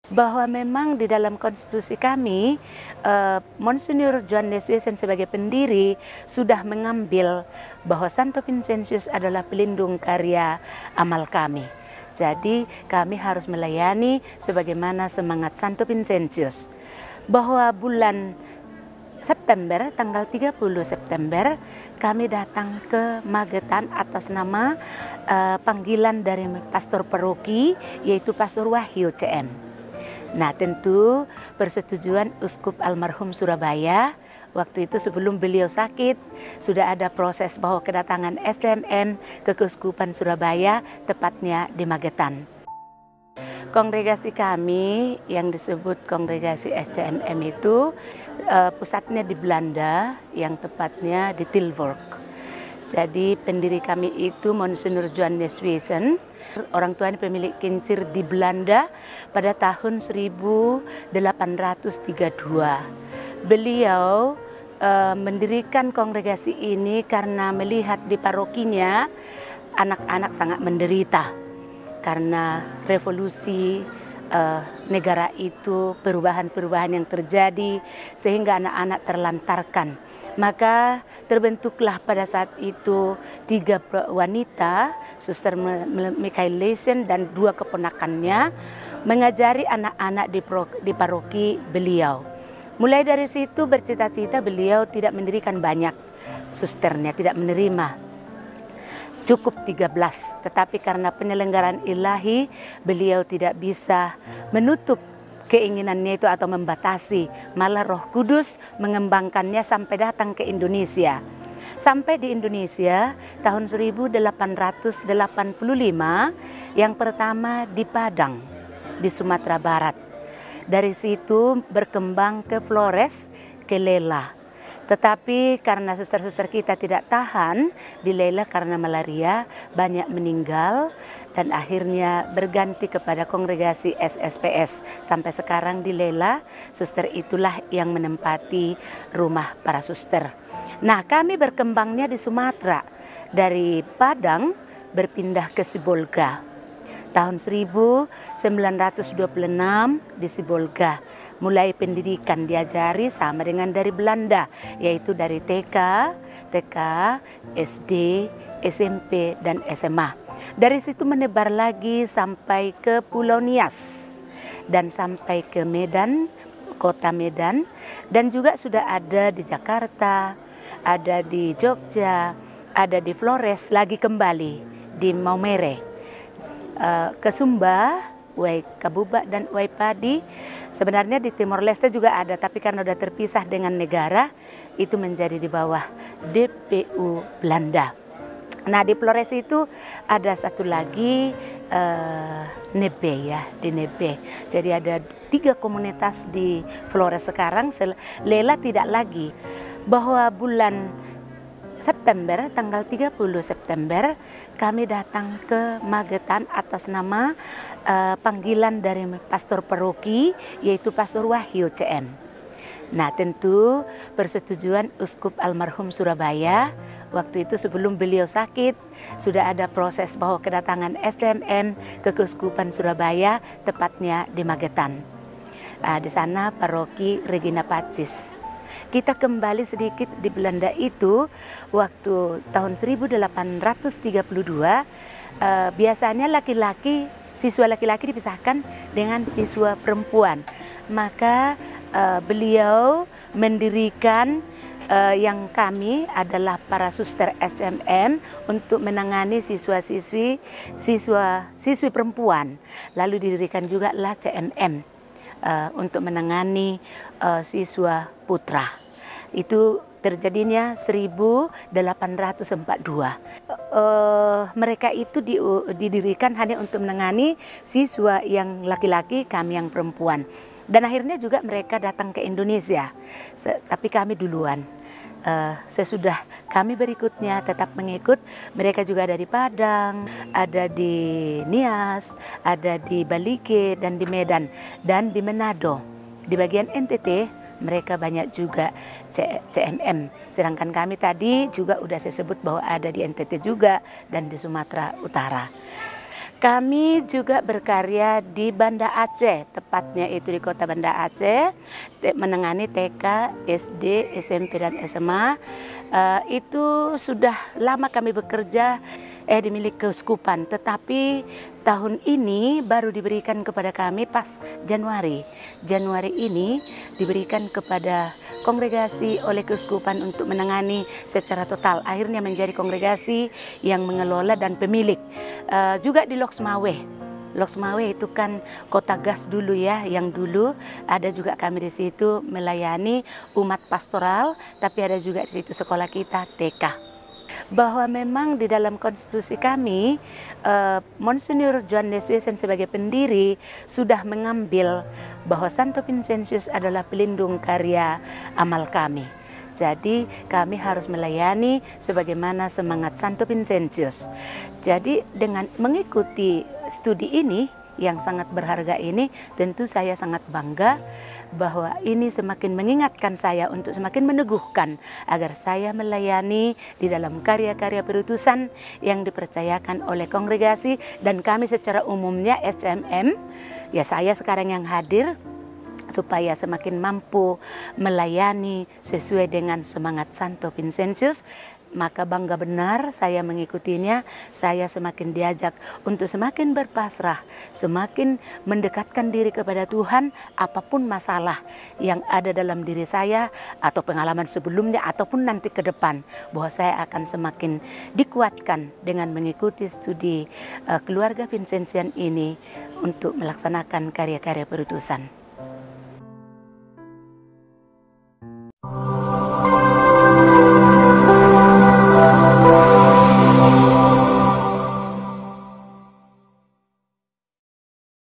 Bahwa memang di dalam konstitusi kami, Monsinyur Johan Deswesen sebagai pendiri sudah mengambil bahwa Santo Vincentius adalah pelindung karya amal kami. Jadi kami harus melayani sebagaimana semangat Santo Vincentius. Bahwa bulan September, tanggal 30 September, kami datang ke Magetan atas nama panggilan dari pastor paroki, yaitu Pastor Wahyu CM. Nah, tentu persetujuan Uskup almarhum Surabaya. Waktu itu sebelum beliau sakit, sudah ada proses bahwa kedatangan SCMM ke Keuskupan Surabaya, tepatnya di Magetan. Kongregasi kami yang disebut kongregasi SCMM itu pusatnya di Belanda, yang tepatnya di Tilburg. Jadi pendiri kami itu Monsinyur Johan Deswesen. Orang tua ini pemilik kincir di Belanda pada tahun 1832. Beliau mendirikan kongregasi ini karena melihat di parokinya anak-anak sangat menderita karena revolusi negara itu, perubahan-perubahan yang terjadi sehingga anak-anak terlantarkan. Maka terbentuklah pada saat itu 3 wanita, Suster Michael Leysen dan 2 keponakannya, mengajari anak-anak di paroki beliau. Mulai dari situ bercita-cita beliau tidak mendirikan banyak susternya, tidak menerima. Cukup 13, tetapi karena penyelenggaraan ilahi beliau tidak bisa menutup keinginannya itu atau membatasi, malah Roh Kudus mengembangkannya sampai datang ke Indonesia. Sampai di Indonesia tahun 1885, yang pertama di Padang, di Sumatera Barat. Dari situ berkembang ke Flores, ke Lela. Tetapi karena suster-suster kita tidak tahan di Lela karena malaria, banyak meninggal dan akhirnya berganti kepada kongregasi SSPS. Sampai sekarang di Lela, suster itulah yang menempati rumah para suster. Nah, kami berkembangnya di Sumatera. Dari Padang berpindah ke Sibolga. Tahun 1926 di Sibolga. Mulai pendidikan diajari sama dengan dari Belanda, yaitu dari TK, SD, SMP, dan SMA. Dari situ menebar lagi sampai ke Pulau Nias dan sampai ke Medan, kota Medan, dan juga sudah ada di Jakarta, ada di Jogja, ada di Flores, lagi kembali di Maumere, ke Sumba, Uai Kabuba dan Uai Padi. Sebenarnya di Timor Leste juga ada, tapi karena sudah terpisah dengan negara, itu menjadi di bawah DPU Belanda. Nah, di Flores itu ada satu lagi Nebe ya, di Nebe. Jadi ada 3 komunitas di Flores sekarang. Lela tidak lagi. Bahwa bulan September, tanggal 30 September, kami datang ke Magetan atas nama panggilan dari pastor paroki, yaitu Pastor Wahyu CM. Nah, tentu persetujuan Uskup almarhum Surabaya. Waktu itu sebelum beliau sakit, sudah ada proses bahwa kedatangan SCMM ke Keuskupan Surabaya, tepatnya di Magetan. Di sana paroki Regina Pacis. Kita kembali sedikit di Belanda itu, waktu tahun 1832, biasanya siswa laki-laki dipisahkan dengan siswa perempuan. Maka beliau mendirikan yang kami adalah para suster SCMM untuk menangani siswa-siswi perempuan. Lalu didirikan juga lah CMM untuk menangani siswa putra. Itu terjadinya 1842. Mereka itu didirikan hanya untuk menangani siswa yang laki-laki, kami yang perempuan. Dan akhirnya juga mereka datang ke Indonesia, tapi kami duluan. Sesudah kami berikutnya tetap mengikut, mereka juga ada di Padang, ada di Nias, ada di Balike dan di Medan dan di Manado. Di bagian NTT mereka banyak juga CMM, sedangkan kami tadi juga udah saya sebut bahwa ada di NTT juga dan di Sumatera Utara. Kami juga berkarya di Banda Aceh, tepatnya itu di kota Banda Aceh, menangani TK, SD, SMP, dan SMA. Itu sudah lama kami bekerja di milik keuskupan, tetapi tahun ini baru diberikan kepada kami pas Januari. Januari ini diberikan kepada kongregasi oleh keuskupan untuk menangani secara total. Akhirnya menjadi kongregasi yang mengelola dan pemilik. Juga di Loksmawe. Loksmawe itu kan kota gas dulu ya, yang dulu ada juga kami di situ melayani umat pastoral, tapi ada juga di situ sekolah kita TK. Bahwa memang di dalam konstitusi kami, Monsinyur Joan de Suesen sebagai pendiri sudah mengambil bahwa Santo Vincentius adalah pelindung karya amal kami. Jadi kami harus melayani sebagaimana semangat Santo Vincentius. Jadi dengan mengikuti studi ini yang sangat berharga ini, tentu saya sangat bangga bahwa ini semakin mengingatkan saya untuk semakin meneguhkan agar saya melayani di dalam karya-karya perutusan yang dipercayakan oleh kongregasi dan kami secara umumnya SCMM, ya saya sekarang yang hadir, supaya semakin mampu melayani sesuai dengan semangat Santo Vincentius. Maka bangga benar saya mengikutinya, saya semakin diajak untuk semakin berpasrah, semakin mendekatkan diri kepada Tuhan, apapun masalah yang ada dalam diri saya atau pengalaman sebelumnya ataupun nanti ke depan, bahwa saya akan semakin dikuatkan dengan mengikuti studi keluarga Vincentian ini untuk melaksanakan karya-karya perutusan.